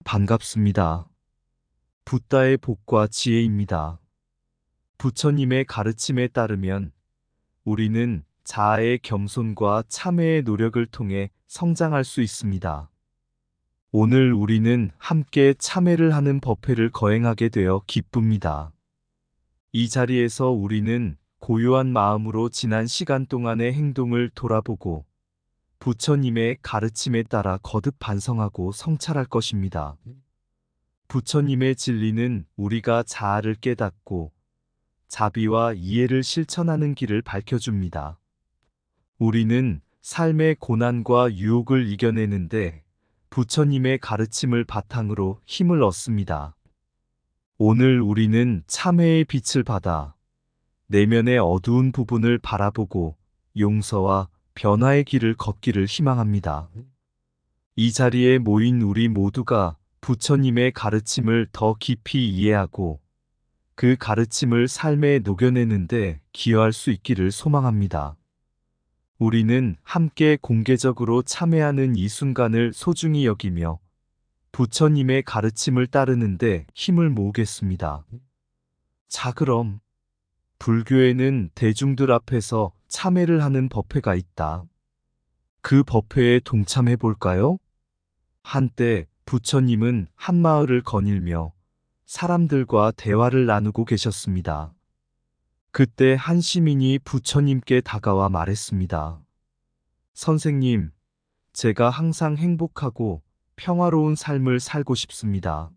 반갑습니다. 붓다의 복과 지혜입니다. 부처님의 가르침에 따르면 우리는 자아의 겸손과 참회의 노력을 통해 성장할 수 있습니다. 오늘 우리는 함께 참회를 하는 법회를 거행하게 되어 기쁩니다. 이 자리에서 우리는 고요한 마음으로 지난 시간 동안의 행동을 돌아보고 부처님의 가르침에 따라 거듭 반성하고 성찰할 것입니다. 부처님의 진리는 우리가 자아를 깨닫고 자비와 이해를 실천하는 길을 밝혀줍니다. 우리는 삶의 고난과 유혹을 이겨내는데 부처님의 가르침을 바탕으로 힘을 얻습니다. 오늘 우리는 참회의 빛을 받아 내면의 어두운 부분을 바라보고 용서와 변화의 길을 걷기를 희망합니다. 이 자리에 모인 우리 모두가 부처님의 가르침을 더 깊이 이해하고 그 가르침을 삶에 녹여내는데 기여할 수 있기를 소망합니다. 우리는 함께 공개적으로 참회하는 이 순간을 소중히 여기며 부처님의 가르침을 따르는데 힘을 모으겠습니다. 자, 그럼 불교에는 대중들 앞에서 참회를 하는 법회가 있다. 그 법회에 동참해 볼까요? 한때 부처님은 한 마을을 거닐며 사람들과 대화를 나누고 계셨습니다. 그때 한 시민이 부처님께 다가와 말했습니다. 선생님, 제가 항상 행복하고 평화로운 삶을 살고 싶습니다.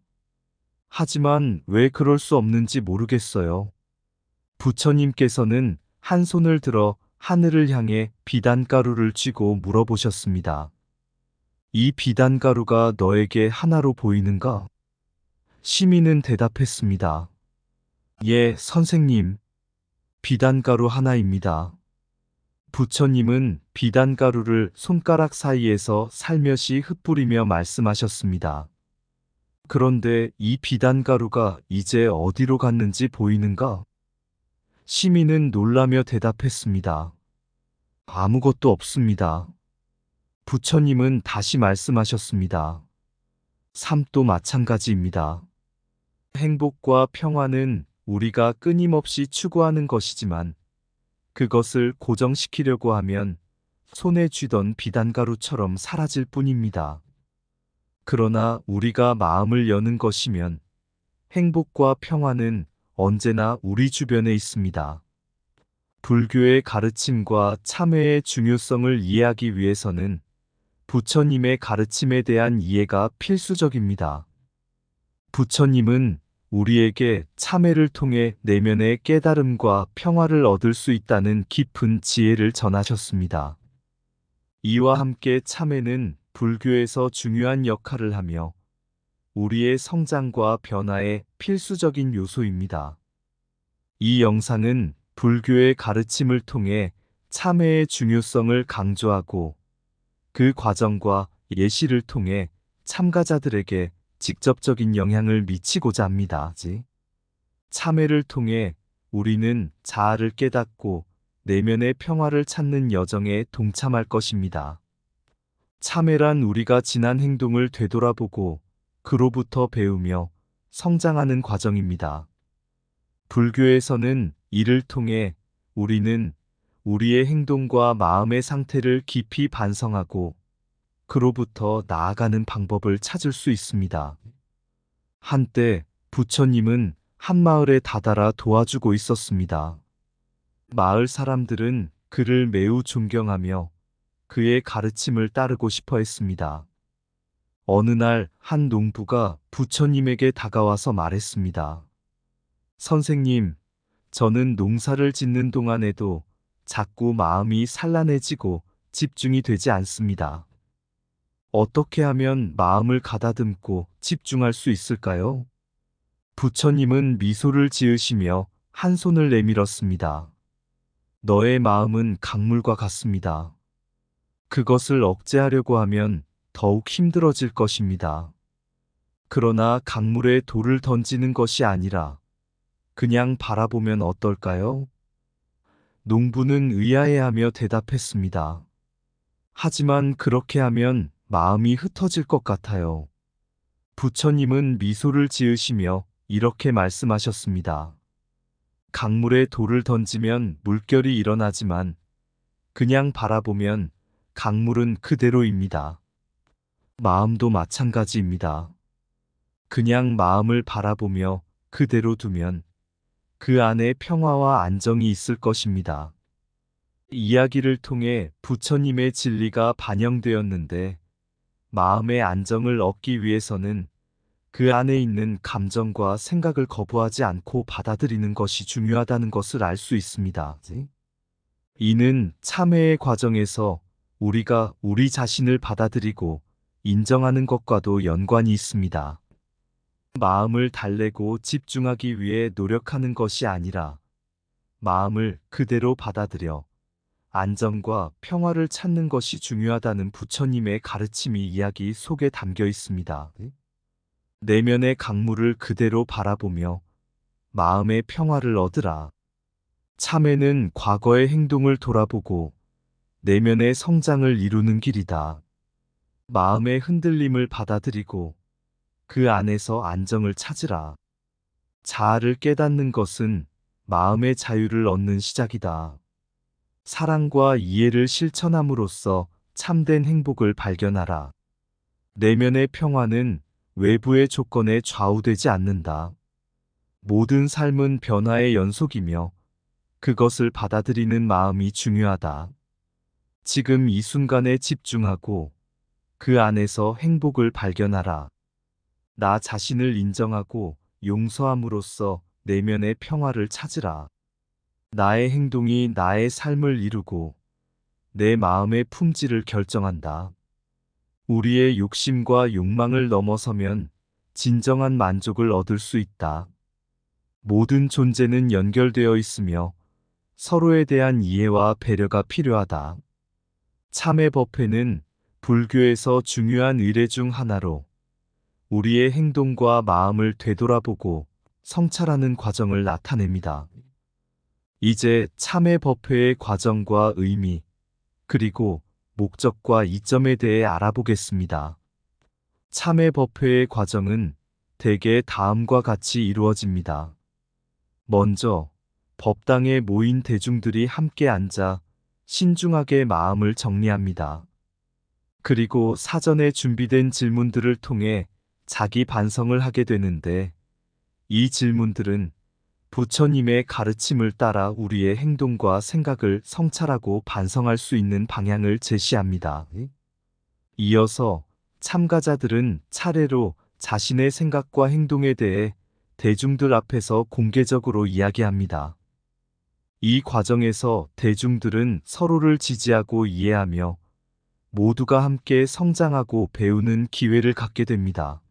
하지만 왜 그럴 수 없는지 모르겠어요. 부처님께서는 한 손을 들어 하늘을 향해 비단가루를 쥐고 물어보셨습니다. 이 비단가루가 너에게 하나로 보이는가? 시민은 대답했습니다. 예, 선생님. 비단가루 하나입니다. 부처님은 비단가루를 손가락 사이에서 살며시 흩뿌리며 말씀하셨습니다. 그런데 이 비단가루가 이제 어디로 갔는지 보이는가? 시민은 놀라며 대답했습니다. 아무것도 없습니다. 부처님은 다시 말씀하셨습니다. 삶도 마찬가지입니다. 행복과 평화는 우리가 끊임없이 추구하는 것이지만 그것을 고정시키려고 하면 손에 쥐던 비단가루처럼 사라질 뿐입니다. 그러나 우리가 마음을 여는 것이면 행복과 평화는 언제나 우리 주변에 있습니다. 불교의 가르침과 참회의 중요성을 이해하기 위해서는 부처님의 가르침에 대한 이해가 필수적입니다. 부처님은 우리에게 참회를 통해 내면의 깨달음과 평화를 얻을 수 있다는 깊은 지혜를 전하셨습니다. 이와 함께 참회는 불교에서 중요한 역할을 하며 우리의 성장과 변화의 필수적인 요소입니다. 이 영상은 불교의 가르침을 통해 참회의 중요성을 강조하고 그 과정과 예시를 통해 참가자들에게 직접적인 영향을 미치고자 합니다. 참회를 통해 우리는 자아를 깨닫고 내면의 평화를 찾는 여정에 동참할 것입니다. 참회란 우리가 지난 행동을 되돌아보고 그로부터 배우며 성장하는 과정입니다. 불교에서는 이를 통해 우리는 우리의 행동과 마음의 상태를 깊이 반성하고 그로부터 나아가는 방법을 찾을 수 있습니다. 한때 부처님은 한 마을에 다다라 도와주고 있었습니다. 마을 사람들은 그를 매우 존경하며 그의 가르침을 따르고 싶어 했습니다. 어느 날 한 농부가 부처님에게 다가와서 말했습니다. 선생님, 저는 농사를 짓는 동안에도 자꾸 마음이 산란해지고 집중이 되지 않습니다. 어떻게 하면 마음을 가다듬고 집중할 수 있을까요? 부처님은 미소를 지으시며 한 손을 내밀었습니다. 너의 마음은 강물과 같습니다. 그것을 억제하려고 하면 더욱 힘들어질 것입니다. 그러나 강물에 돌을 던지는 것이 아니라 그냥 바라보면 어떨까요? 농부는 의아해하며 대답했습니다. 하지만 그렇게 하면 마음이 흩어질 것 같아요. 부처님은 미소를 지으시며 이렇게 말씀하셨습니다. 강물에 돌을 던지면 물결이 일어나지만 그냥 바라보면 강물은 그대로입니다. 마음도 마찬가지입니다. 그냥 마음을 바라보며 그대로 두면 그 안에 평화와 안정이 있을 것입니다. 이야기를 통해 부처님의 진리가 반영되었는데 마음의 안정을 얻기 위해서는 그 안에 있는 감정과 생각을 거부하지 않고 받아들이는 것이 중요하다는 것을 알 수 있습니다. 이는 참회의 과정에서 우리가 우리 자신을 받아들이고 인정하는 것과도 연관이 있습니다. 마음을 달래고 집중하기 위해 노력하는 것이 아니라 마음을 그대로 받아들여 안정과 평화를 찾는 것이 중요하다는 부처님의 가르침이 이야기 속에 담겨 있습니다. 내면의 강물을 그대로 바라보며 마음의 평화를 얻으라. 참회는 과거의 행동을 돌아보고 내면의 성장을 이루는 길이다. 마음의 흔들림을 받아들이고 그 안에서 안정을 찾으라. 자아를 깨닫는 것은 마음의 자유를 얻는 시작이다. 사랑과 이해를 실천함으로써 참된 행복을 발견하라. 내면의 평화는 외부의 조건에 좌우되지 않는다. 모든 삶은 변화의 연속이며 그것을 받아들이는 마음이 중요하다. 지금 이 순간에 집중하고 그 안에서 행복을 발견하라. 나 자신을 인정하고 용서함으로써 내면의 평화를 찾으라. 나의 행동이 나의 삶을 이루고 내 마음의 품질을 결정한다. 우리의 욕심과 욕망을 넘어서면 진정한 만족을 얻을 수 있다. 모든 존재는 연결되어 있으며 서로에 대한 이해와 배려가 필요하다. 참회 법회는 불교에서 중요한 의례 중 하나로 우리의 행동과 마음을 되돌아보고 성찰하는 과정을 나타냅니다. 이제 참회 법회의 과정과 의미, 그리고 목적과 이점에 대해 알아보겠습니다. 참회 법회의 과정은 대개 다음과 같이 이루어집니다. 먼저 법당에 모인 대중들이 함께 앉아 신중하게 마음을 정리합니다. 그리고 사전에 준비된 질문들을 통해 자기 반성을 하게 되는데 이 질문들은 부처님의 가르침을 따라 우리의 행동과 생각을 성찰하고 반성할 수 있는 방향을 제시합니다. 이어서 참가자들은 차례로 자신의 생각과 행동에 대해 대중들 앞에서 공개적으로 이야기합니다. 이 과정에서 대중들은 서로를 지지하고 이해하며 모두가 함께 성장하고 배우는 기회를 갖게 됩니다.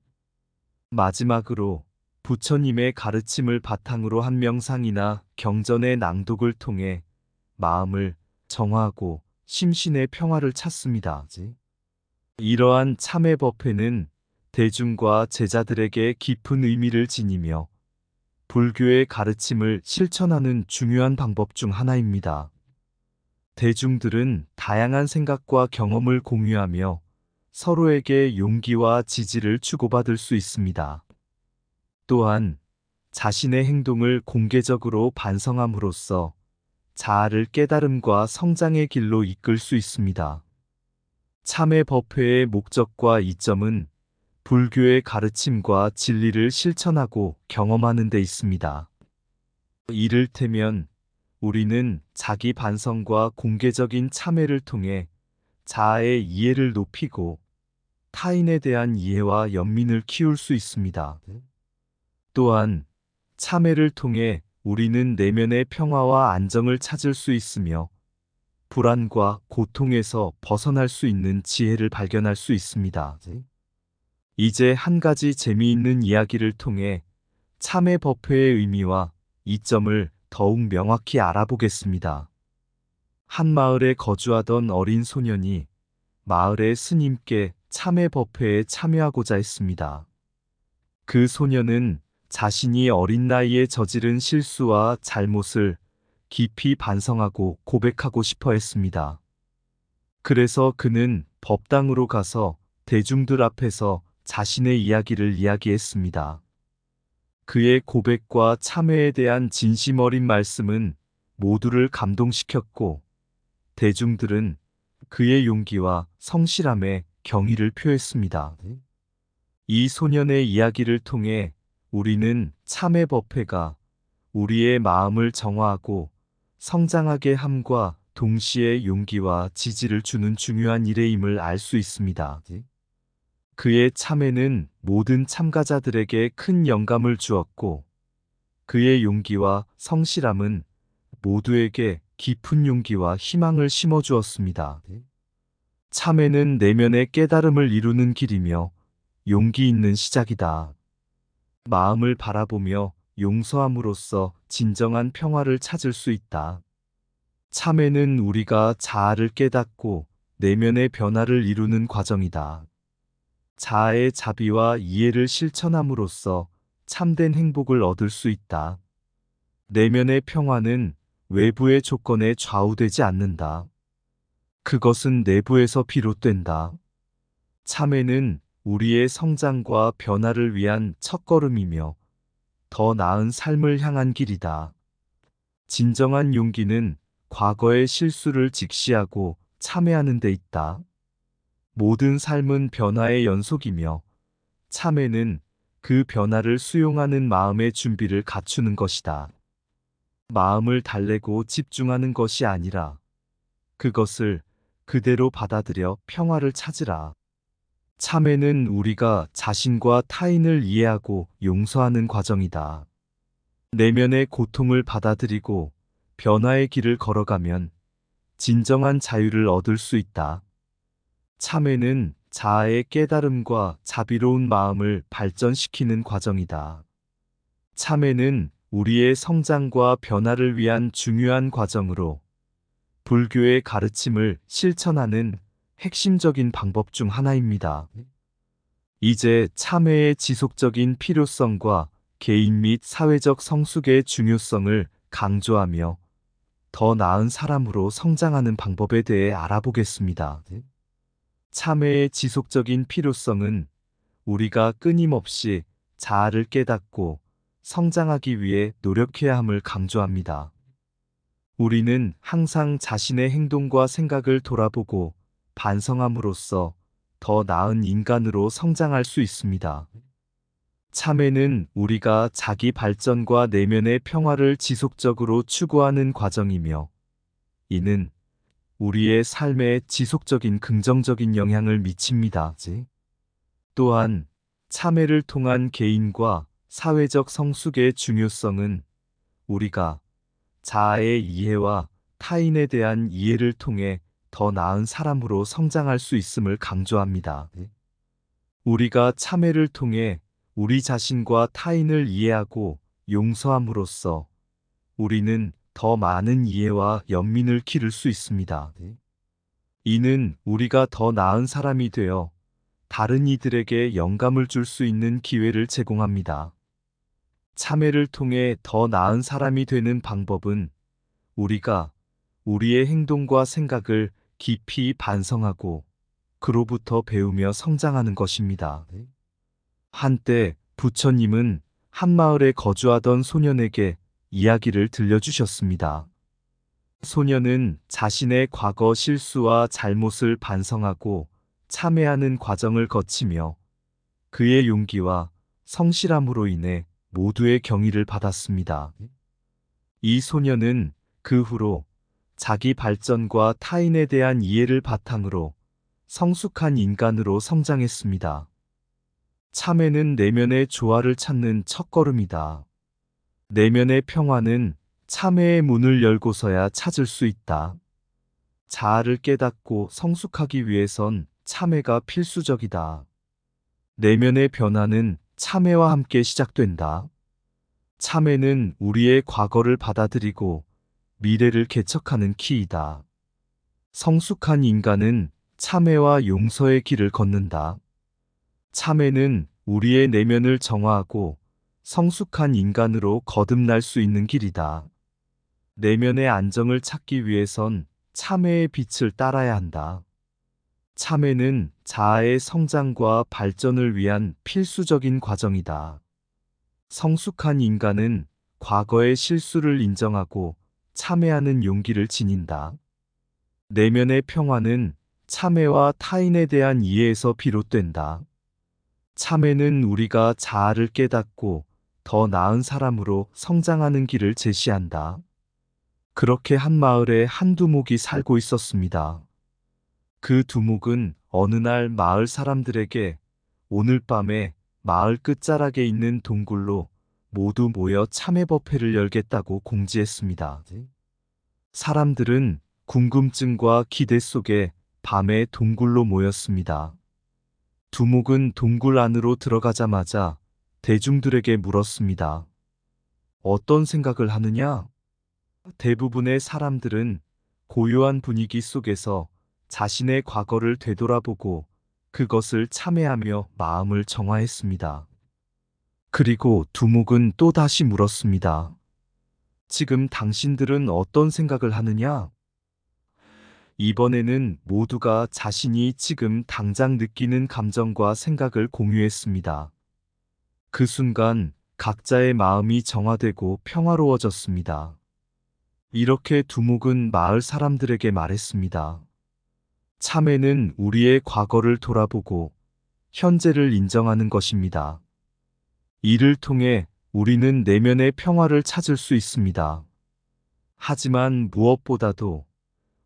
마지막으로 부처님의 가르침을 바탕으로 한 명상이나 경전의 낭독을 통해 마음을 정화하고 심신의 평화를 찾습니다. 이러한 참회 법회는 대중과 제자들에게 깊은 의미를 지니며 불교의 가르침을 실천하는 중요한 방법 중 하나입니다. 대중들은 다양한 생각과 경험을 공유하며 서로에게 용기와 지지를 주고받을 수 있습니다. 또한 자신의 행동을 공개적으로 반성함으로써 자아를 깨달음과 성장의 길로 이끌 수 있습니다. 참회 법회의 목적과 이점은 불교의 가르침과 진리를 실천하고 경험하는 데 있습니다. 이를테면 우리는 자기 반성과 공개적인 참회를 통해 자아의 이해를 높이고 타인에 대한 이해와 연민을 키울 수 있습니다. 또한 참회를 통해 우리는 내면의 평화와 안정을 찾을 수 있으며 불안과 고통에서 벗어날 수 있는 지혜를 발견할 수 있습니다. 이제 한 가지 재미있는 이야기를 통해 참회 법회의 의미와 이점을 더욱 명확히 알아보겠습니다. 한 마을에 거주하던 어린 소년이 마을의 스님께 참회 법회에 참여하고자 했습니다. 그 소년은 자신이 어린 나이에 저지른 실수와 잘못을 깊이 반성하고 고백하고 싶어 했습니다. 그래서 그는 법당으로 가서 대중들 앞에서 자신의 이야기를 이야기했습니다. 그의 고백과 참회에 대한 진심 어린 말씀은 모두를 감동시켰고, 대중들은 그의 용기와 성실함에 경의를 표했습니다. 이 소년의 이야기를 통해 우리는 참회 법회가 우리의 마음을 정화하고 성장하게 함과 동시에 용기와 지지를 주는 중요한 일임을 알 수 있습니다. 그의 참회는 모든 참가자들에게 큰 영감을 주었고, 그의 용기와 성실함은 모두에게 깊은 용기와 희망을 심어주었습니다. 참회는 내면의 깨달음을 이루는 길이며 용기 있는 시작이다. 마음을 바라보며 용서함으로써 진정한 평화를 찾을 수 있다. 참회는 우리가 자아를 깨닫고 내면의 변화를 이루는 과정이다. 자아의 자비와 이해를 실천함으로써 참된 행복을 얻을 수 있다. 내면의 평화는 외부의 조건에 좌우되지 않는다. 그것은 내부에서 비롯된다. 참회는 우리의 성장과 변화를 위한 첫걸음이며 더 나은 삶을 향한 길이다. 진정한 용기는 과거의 실수를 직시하고 참회하는 데 있다. 모든 삶은 변화의 연속이며 참회는 그 변화를 수용하는 마음의 준비를 갖추는 것이다. 마음을 달래고 집중하는 것이 아니라 그것을 그대로 받아들여 평화를 찾으라. 참회는 우리가 자신과 타인을 이해하고 용서하는 과정이다. 내면의 고통을 받아들이고 변화의 길을 걸어가면 진정한 자유를 얻을 수 있다. 참회는 자아의 깨달음과 자비로운 마음을 발전시키는 과정이다. 참회는 우리의 성장과 변화를 위한 중요한 과정으로 불교의 가르침을 실천하는 핵심적인 방법 중 하나입니다. 이제 참회의 지속적인 필요성과 개인 및 사회적 성숙의 중요성을 강조하며 더 나은 사람으로 성장하는 방법에 대해 알아보겠습니다. 참회의 지속적인 필요성은 우리가 끊임없이 자아를 깨닫고 성장하기 위해 노력해야 함을 강조합니다. 우리는 항상 자신의 행동과 생각을 돌아보고 반성함으로써 더 나은 인간으로 성장할 수 있습니다. 참회는 우리가 자기 발전과 내면의 평화를 지속적으로 추구하는 과정이며, 이는 우리의 삶에 지속적인 긍정적인 영향을 미칩니다. 또한 참회를 통한 개인과 사회적 성숙의 중요성은 우리가 자아의 이해와 타인에 대한 이해를 통해 더 나은 사람으로 성장할 수 있음을 강조합니다. 우리가 참회를 통해 우리 자신과 타인을 이해하고 용서함으로써 우리는 더 많은 이해와 연민을 기를 수 있습니다. 이는 우리가 더 나은 사람이 되어 다른 이들에게 영감을 줄 수 있는 기회를 제공합니다. 참회를 통해 더 나은 사람이 되는 방법은 우리가 우리의 행동과 생각을 깊이 반성하고 그로부터 배우며 성장하는 것입니다. 한때 부처님은 한 마을에 거주하던 소년에게 이야기를 들려주셨습니다. 소년은 자신의 과거 실수와 잘못을 반성하고 참회하는 과정을 거치며 그의 용기와 성실함으로 인해 모두의 경의를 받았습니다. 이 소년은 그 후로 자기 발전과 타인에 대한 이해를 바탕으로 성숙한 인간으로 성장했습니다. 참회는 내면의 조화를 찾는 첫걸음이다. 내면의 평화는 참회의 문을 열고서야 찾을 수 있다. 자아를 깨닫고 성숙하기 위해선 참회가 필수적이다. 내면의 변화는 참회와 함께 시작된다. 참회는 우리의 과거를 받아들이고 미래를 개척하는 키이다. 성숙한 인간은 참회와 용서의 길을 걷는다. 참회는 우리의 내면을 정화하고 성숙한 인간으로 거듭날 수 있는 길이다. 내면의 안정을 찾기 위해선 참회의 빛을 따라야 한다. 참회는 자아의 성장과 발전을 위한 필수적인 과정이다. 성숙한 인간은 과거의 실수를 인정하고 참회하는 용기를 지닌다. 내면의 평화는 참회와 타인에 대한 이해에서 비롯된다. 참회는 우리가 자아를 깨닫고 더 나은 사람으로 성장하는 길을 제시한다. 그렇게 한 마을에 한 두목이 살고 있었습니다. 그 두목은 어느 날 마을 사람들에게 오늘 밤에 마을 끝자락에 있는 동굴로 모두 모여 참회법회를 열겠다고 공지했습니다. 사람들은 궁금증과 기대 속에 밤에 동굴로 모였습니다. 두목은 동굴 안으로 들어가자마자 대중들에게 물었습니다. 어떤 생각을 하느냐? 대부분의 사람들은 고요한 분위기 속에서 자신의 과거를 되돌아보고 그것을 참회하며 마음을 정화했습니다. 그리고 두목은 또 다시 물었습니다. 지금 당신들은 어떤 생각을 하느냐? 이번에는 모두가 자신이 지금 당장 느끼는 감정과 생각을 공유했습니다. 그 순간 각자의 마음이 정화되고 평화로워졌습니다. 이렇게 두목은 마을 사람들에게 말했습니다. 참회는 우리의 과거를 돌아보고 현재를 인정하는 것입니다. 이를 통해 우리는 내면의 평화를 찾을 수 있습니다. 하지만 무엇보다도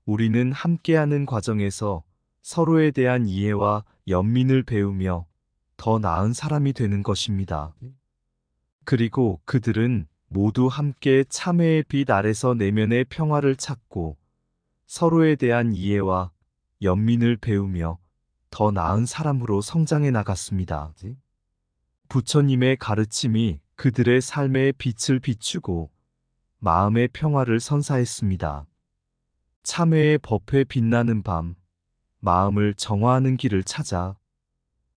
우리는 함께하는 과정에서 서로에 대한 이해와 연민을 배우며 더 나은 사람이 되는 것입니다. 그리고 그들은 모두 함께 참회의 빛 아래서 내면의 평화를 찾고 서로에 대한 이해와 연민을 배우며 더 나은 사람으로 성장해 나갔습니다. 부처님의 가르침이 그들의 삶의 빛을 비추고 마음의 평화를 선사했습니다. 참회의 법회 빛나는 밤, 마음을 정화하는 길을 찾아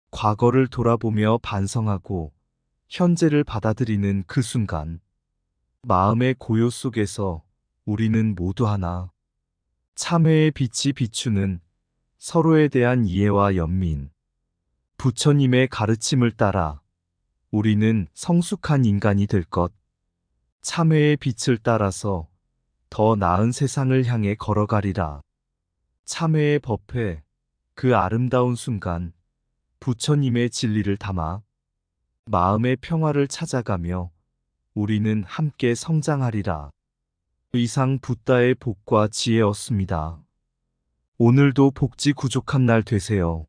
과거를 돌아보며 반성하고 현재를 받아들이는 그 순간, 마음의 고요 속에서 우리는 모두 하나, 참회의 빛이 비추는 서로에 대한 이해와 연민, 부처님의 가르침을 따라 우리는 성숙한 인간이 될 것, 참회의 빛을 따라서 더 나은 세상을 향해 걸어가리라. 참회의 법회, 그 아름다운 순간, 부처님의 진리를 담아 마음의 평화를 찾아가며 우리는 함께 성장하리라. 이상 붓다의 복과 지혜였습니다. 오늘도 복지 구족한 날 되세요.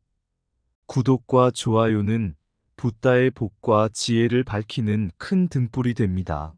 구독과 좋아요는 붓다의 복과 지혜를 밝히는 큰 등불이 됩니다.